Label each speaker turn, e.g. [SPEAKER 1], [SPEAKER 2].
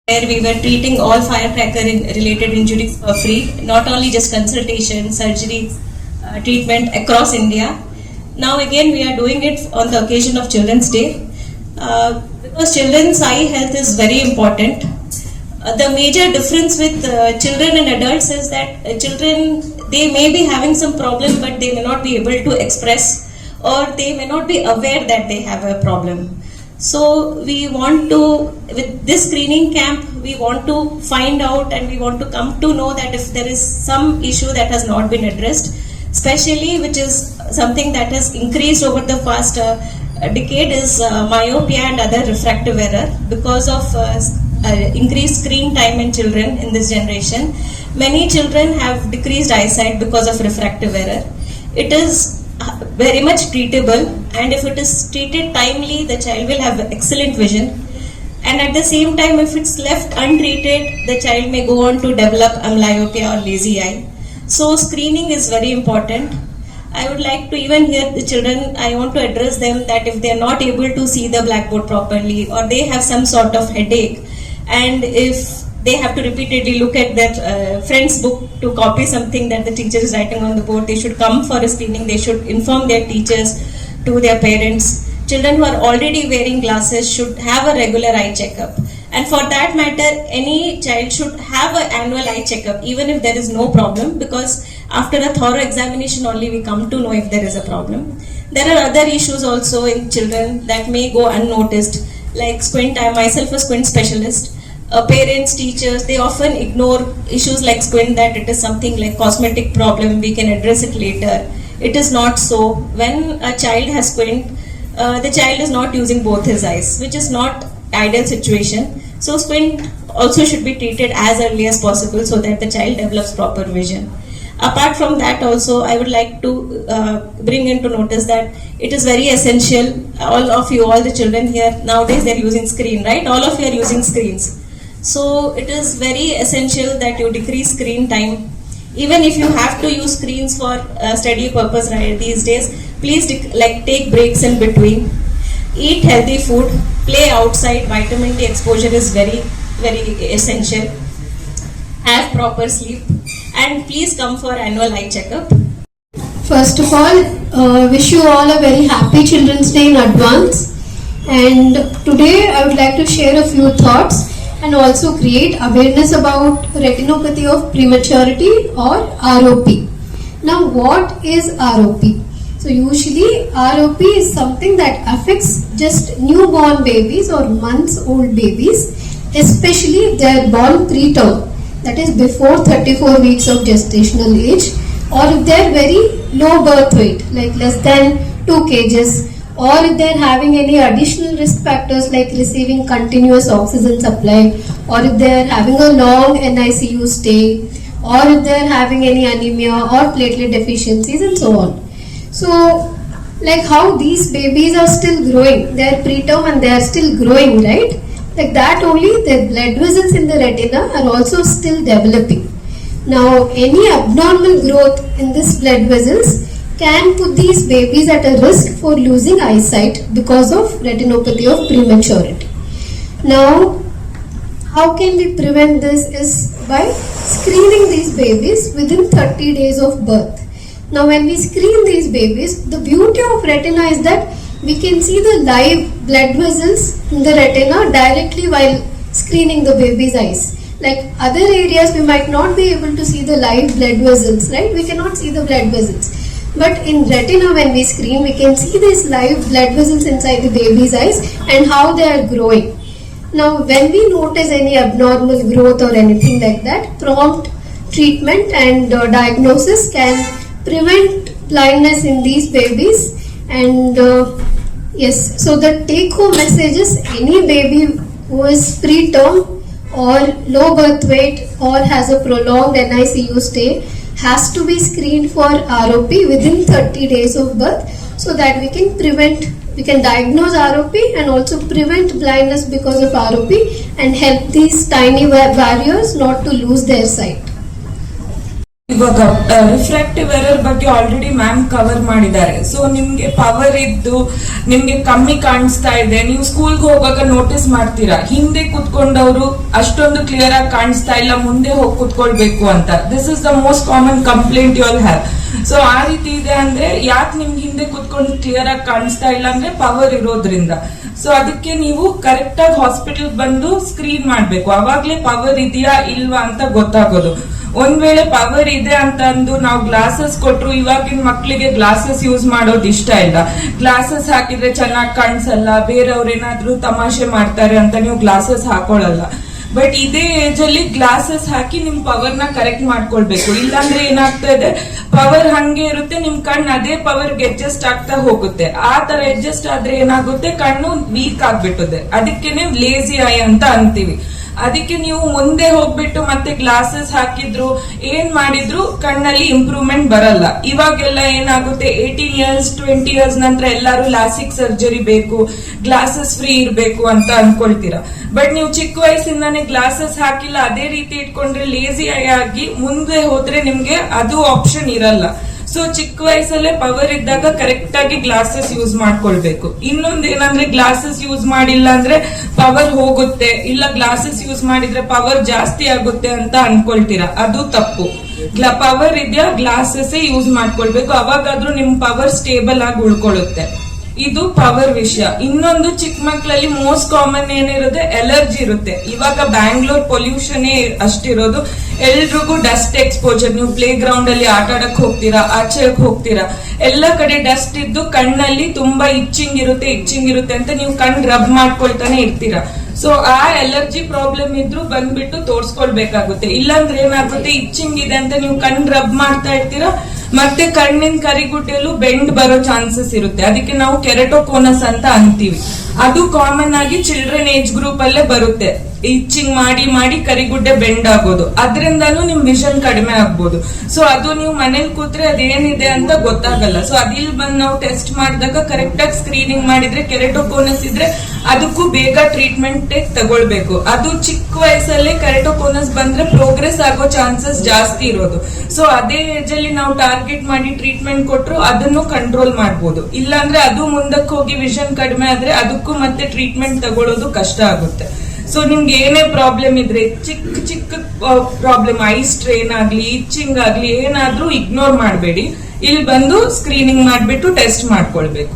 [SPEAKER 1] where we were treating all firecracker related injuries for free, not only just consultation, surgery, treatment across India. Now again we are doing it on the occasion of Children's Day because children's eye health is very important. The major difference with children and adults is that children, they may be having some problem but they may not be able to express, or they may not be aware that they have a problem. So we want to, with this screening camp, we want to find out and we want to come to know that if there is some issue that has not been addressed, especially which is something that has increased over the past decade, is myopia and other refractive error because of increased screen time in children in this generation. Many children have decreased eyesight because of refractive error. It is very much treatable, and if it is treated timely, the child will have excellent vision. And at the same time, if it's left untreated, the child may go on to develop amblyopia or lazy eye. So screening is very important. I would like to even hear the children, I want to address them that if they are not able to see the blackboard properly, or they have some sort of headache, and if they have to repeatedly look at their friend's book to copy something that the teacher is writing on the board, they should come for a screening. They should inform their teachers, to their parents. Children who are already wearing glasses should have a regular eye checkup. And for that matter, any child should have an annual eye checkup, even if there is no problem, because after a thorough examination only we come to know if there is a problem. There are other issues also in children that may go unnoticed, like squint. I myself a squint specialist. Parents, teachers, they often ignore issues like squint, that it is something like cosmetic problem, we can address it later. It is not so. When a child has squint, the child is not using both his eyes, which is not ideal situation. So squint also should be treated as early as possible so that the child develops proper vision. Apart from that also, I would like to bring into notice that it is very essential, all of you, all the children here, nowadays they are using screen, right? All of you are using screens. So it is very essential that you decrease screen time. Even if you have to use screens for study purpose right these days, please take breaks in between. Eat healthy food, play outside, vitamin D exposure is very, very essential. Have proper sleep, and please come for annual eye checkup.
[SPEAKER 2] First of all, wish you all a very happy Children's Day in advance. And today I would like to share a few thoughts and also create awareness about retinopathy of prematurity, or ROP. Now, what is ROP? So usually ROP is something that affects just newborn babies or months old babies, especially if they are born preterm, that is before 34 weeks of gestational age, or if they are very low birth weight, like less than 2 kgs, or if they are having any additional risk factors like receiving continuous oxygen supply, or if they are having a long NICU stay, or if they are having any anemia or platelet deficiencies and so on. So, like how these babies are still growing, they are preterm and they are still growing, right? Like that only, their blood vessels in the retina are also still developing. Now, any abnormal growth in this blood vessels can put these babies at a risk for losing eyesight because of retinopathy of prematurity. Now, how can we prevent this is by screening these babies within 30 days of birth. Now, when we screen these babies, the beauty of retina is that we can see the live blood vessels in the retina directly while screening the baby's eyes. Like other areas, we might not be able to see the live blood vessels, right? We cannot see the blood vessels. But in retina, when we screen, we can see these live blood vessels inside the baby's eyes and how they are growing. Now, when we notice any abnormal growth or anything like that, prompt treatment and diagnosis can prevent blindness in these babies. And yes, so the take-home message is any baby who is preterm or low birth weight or has a prolonged NICU stay has to be screened for ROP within 30 days of birth, so that we can diagnose ROP and also prevent blindness because of ROP and help these tiny barriers not to lose their sight.
[SPEAKER 3] ಇವಾಗ refractive error ಬಗ್ಗೆ already ma'am cover ಮಾಡಿದ್ದಾರೆ. So ನಿಮ್ಗೆ power ಇದ್ದು ನಿಮ್ಗೆ ಕಮ್ಮಿ ಕಾಣಿಸ್ತಾ ಇದೆ, ನೀವು ಸ್ಕೂಲ್ಗೆ ಹೋಗುವಾಗ ನೋಟಿಸ್ ಮಾಡ್ತೀರಾ ಹಿಂದೆ ಕುತ್ಕೊಂಡವರು ಅಷ್ಟೊಂದು ಕ್ಲಿಯರ್ ಆಗಿ ಕಾಣಿಸ್ತಾ ಇಲ್ಲ, ಮುಂದೆ ಹೋಗಿ ಕುತ್ಕೊಳ್ಬೇಕು ಅಂತ. This is the most common complaint you all have. So ಆ ರೀತಿ ಇದೆ ಅಂದ್ರೆ ಯಾಕೆ ನಿಮ್ಗೆ ಹಿಂದೆ ಕುತ್ಕೊಂಡು ಕ್ಲಿಯರ್ ಆಗಿ ಕಾಣಿಸ್ತಾ ಇಲ್ಲ ಅಂದ್ರೆ ಪವರ್ ಇರೋದ್ರಿಂದ. ಸೊ ಅದಕ್ಕೆ ನೀವು ಕರೆಕ್ಟ್ ಆಗಿ ಹಾಸ್ಪಿಟಲ್ ಬಂದು ಸ್ಕ್ರೀನ್ ಮಾಡ್ಬೇಕು, ಅವಾಗ್ಲೇ ಪವರ್ ಇದೆಯಾ ಇಲ್ವಾ ಅಂತ ಗೊತ್ತಾಗೋದು. ಒಂದ್ ವೇಳೆ ಪವರ್ ಇದೆ ಅಂತ ಅಂದು ನಾವು ಗ್ಲಾಸಸ್ ಕೊಟ್ರು, ಇವಾಗಿನ ಮಕ್ಳಿಗೆ ಗ್ಲಾಸಸ್ ಯೂಸ್ ಮಾಡೋದು ಇಷ್ಟ ಇಲ್ಲ. ಗ್ಲಾಸಸ್ ಹಾಕಿದ್ರೆ ಚೆನ್ನಾಗಿ ಕಾಣಿಸಲ್ಲ, ಬೇರೆಯವ್ರು ಏನಾದ್ರೂ ತಮಾಷೆ ಮಾಡ್ತಾರೆ ಅಂತ ನೀವು ಗ್ಲಾಸಸ್ ಹಾಕೊಳ್ಳಲ್ಲ. ಬಟ್ ಇದೇ ಏಜ್ ಅಲ್ಲಿ ಗ್ಲಾಸಸ್ ಹಾಕಿ ನಿಮ್ ಪವರ್ ನ ಕರೆಕ್ಟ್ ಮಾಡ್ಕೊಳ್ಬೇಕು. ಇಲ್ಲಾಂದ್ರೆ ಏನಾಗ್ತಾ ಇದೆ, ಪವರ್ ಹಂಗೆ ಇರುತ್ತೆ, ನಿಮ್ ಕಣ್ಣು ಅದೇ ಪವರ್ಗೆ ಅಡ್ಜಸ್ಟ್ ಆಗ್ತಾ ಹೋಗುತ್ತೆ. ಆ ತರ ಅಡ್ಜಸ್ಟ್ ಆದ್ರೆ ಏನಾಗುತ್ತೆ, ಕಣ್ಣು ವೀಕ್ ಆಗ್ಬಿಟ್ಟದೆ. ಅದಕ್ಕೇನೆ ಲೇಜಿ ಐ ಅಂತ ಅಂತೀವಿ. ಅದಕ್ಕೆ ನೀವು ಮುಂದೆ ಹೋಗ್ಬಿಟ್ಟು ಮತ್ತೆ ಗ್ಲಾಸಸ್ ಹಾಕಿದ್ರು ಏನ್ ಮಾಡಿದ್ರು ಕಣ್ಣಲ್ಲಿ ಇಂಪ್ರೂವ್ಮೆಂಟ್ ಬರಲ್ಲ. ಇವಾಗೆಲ್ಲ ಏನಾಗುತ್ತೆ, 18 ಇಯರ್ಸ್ 20 ಇಯರ್ಸ್ ನಂತರ ಎಲ್ಲರೂ ಲಾಸಿಕ್ ಸರ್ಜರಿ ಬೇಕು, ಗ್ಲಾಸಸ್ ಫ್ರೀ ಇರ್ಬೇಕು ಅಂತ ಅನ್ಕೊಳ್ತೀರಾ. ಬಟ್ ನೀವು ಚಿಕ್ಕ ವಯಸ್ಸಿಂದಾನೇ ಗ್ಲಾಸಸ್ ಹಾಕಿಲ್ಲ, ಅದೇ ರೀತಿ ಇಟ್ಕೊಂಡ್ರೆ ಲೇಜಿ ಆಗಿ ಮುಂದೆ ಹೋದ್ರೆ ನಿಮ್ಗೆ ಅದು ಆಪ್ಷನ್ ಇರಲ್ಲ. ಸೊ ಚಿಕ್ಕ ವಯಸ್ಸಲ್ಲೇ ಪವರ್ ಇದ್ದಾಗ ಕರೆಕ್ಟ್ ಆಗಿ ಗ್ಲಾಸಸ್ ಯೂಸ್ ಮಾಡ್ಕೊಳ್ಬೇಕು. ಇನ್ನೊಂದ್ ಏನಂದ್ರೆ, ಗ್ಲಾಸಸ್ ಯೂಸ್ ಮಾಡಿಲ್ಲ ಅಂದ್ರೆ ಪವರ್ ಹೋಗುತ್ತೆ, ಇಲ್ಲ ಗ್ಲಾಸಸ್ ಯೂಸ್ ಮಾಡಿದ್ರೆ ಪವರ್ ಜಾಸ್ತಿ ಆಗುತ್ತೆ ಅಂತ ಅನ್ಕೊಳ್ತೀರಾ. ಅದು ತಪ್ಪು. ಪವರ್ ಇದೆಯಾ, ಗ್ಲಾಸಸ್ ಯೂಸ್ ಮಾಡ್ಕೊಳ್ಬೇಕು, ಅವಾಗಾದ್ರೂ ನಿಮ್ ಪವರ್ ಸ್ಟೇಬಲ್ ಆಗಿ ಉಳ್ಕೊಳ್ಳುತ್ತೆ. ಇದು ಪವರ್ ವಿಷಯ. ಇನ್ನೊಂದು, ಚಿಕ್ಕ ಮಕ್ಕಳಲ್ಲಿ ಮೋಸ್ಟ್ ಕಾಮನ್ ಏನಿರುತ್ತೆ, ಎಲರ್ಜಿ ಇರುತ್ತೆ. ಇವಾಗ ಬ್ಯಾಂಗ್ಳೂರ್ ಪೊಲ್ಯೂಷನ್ ಅಷ್ಟಿರೋದು, ಎಲ್ರಿಗೂ ಡಸ್ಟ್ ಎಕ್ಸ್ಪೋಜರ್. ನೀವು ಪ್ಲೇ ಗ್ರೌಂಡ್ ಅಲ್ಲಿ ಆಟ ಆಡಕ್ ಹೋಗ್ತೀರಾ, ಆಚೆ ಹೋಗ್ತೀರಾ, ಎಲ್ಲ ಕಡೆ ಡಸ್ಟ್ ಇದ್ದು ಕಣ್ಣಲ್ಲಿ ತುಂಬಾ ಇಚ್ಚಿಂಗ್ ಇರುತ್ತೆ ಅಂತ ನೀವು ಕಣ್ ರಬ್ ಮಾಡ್ಕೊಳ್ತಾನೆ ಇರ್ತೀರಾ. ಸೊ ಆ ಎಲರ್ಜಿ ಪ್ರಾಬ್ಲಮ್ ಇದ್ರು ಬಂದ್ಬಿಟ್ಟು ತೋರ್ಸ್ಕೊಳ್ಬೇಕಾಗುತ್ತೆ. ಇಲ್ಲಾಂದ್ರೆ ಏನಾಗುತ್ತೆ, ಇಚ್ಚಿಂಗ್ ಇದೆ ಅಂತ ನೀವು ಕಣ್ ರಬ್ ಮಾಡ್ತಾ ಇರ್ತೀರಾ, ಮತ್ತೆ ಕಣ್ಣಿನ ಕರಿಗುಡ್ಡೆಲ್ಲೂ ಬೆಂಡ್ ಬರೋ ಚಾನ್ಸಸ್ ಇರುತ್ತೆ. ಅದಕ್ಕೆ ನಾವು ಕೆರಟೋಕೋನಸ್ ಅಂತ ಅಂತೀವಿ. ಅದು ಕಾಮನ್ ಆಗಿ ಚಿಲ್ಡ್ರನ್ ಏಜ್ ಗ್ರೂಪ್ ಅಲ್ಲೇ ಬರುತ್ತೆ. ಇಚ್ಚಿಂಗ್ ಮಾಡಿ ಮಾಡಿ ಕರಿಗುಡ್ಡೆ ಬೆಂಡ್ ಆಗೋದು, ಅದರಿಂದನೂ ನಿಮ್ ವಿಷನ್ ಕಡಿಮೆ ಆಗ್ಬೋದು. ಸೊ ಅದು ನೀವು ಮನೇಲಿ ಕೂತ್ರೆ ಅದೇನಿದೆ ಅಂತ ಗೊತ್ತಾಗಲ್ಲ. ಸೊ ಅದಿಲ್ ಬಂದು ನಾವು ಟೆಸ್ಟ್ ಮಾಡಿದಾಗ ಕರೆಕ್ಟ್ ಆಗಿ ಸ್ಕ್ರೀನಿಂಗ್ ಮಾಡಿದ್ರೆ ಕೆರಟೋಕೋನಸ್ ಇದ್ರೆ ಅದಕ್ಕೂ ಬೇಗ ಟ್ರೀಟ್ಮೆಂಟ್ ತಗೊಳ್ಬೇಕು. ಅದು ಚಿಕ್ಕ ವಯಸ್ಸಲ್ಲೇ ಕೆರಟೋಕೋನಸ್ ಬಂದ್ರೆ ಪ್ರೋಗ್ರೆಸ್ ಆಗೋ ಚಾನ್ಸಸ್ ಜಾಸ್ತಿ ಇರೋದು. ಸೊ ಅದೇ ಏಜ್ ಅಲ್ಲಿ ನಾವು ಟಾರ್ಗೆಟ್ ಮಾಡಿ ಟ್ರೀಟ್ಮೆಂಟ್ ಕೊಟ್ರು ಅದನ್ನು ಕಂಟ್ರೋಲ್ ಮಾಡಬಹುದು. ಇಲ್ಲಾಂದ್ರೆ ಅದು ಮುಂದಕ್ಕೆ ಹೋಗಿ ವಿಷನ್ ಕಡಿಮೆ ಆದ್ರೆ ಅದಕ್ಕೂ ಮತ್ತೆ ಟ್ರೀಟ್ಮೆಂಟ್ ತಗೊಳ್ಳೋದು ಕಷ್ಟ ಆಗುತ್ತೆ. ಸೊ ನಿಮ್ಗೆ ಏನೇ ಪ್ರಾಬ್ಲಮ್ ಇದ್ರೆ, ಚಿಕ್ಕ ಪ್ರಾಬ್ಲಮ್, ಐ ಸ್ಟ್ರೇನ್ ಆಗ್ಲಿ, ಇಚ್ಚಿಂಗ್ ಆಗ್ಲಿ, ಏನಾದ್ರೂ ಇಗ್ನೋರ್ ಮಾಡಬೇಡಿ. ಇಲ್ಲಿ ಬಂದು ಸ್ಕ್ರೀನಿಂಗ್ ಮಾಡ್ಬಿಟ್ಟು ಟೆಸ್ಟ್ ಮಾಡ್ಕೊಳ್ಬೇಕು.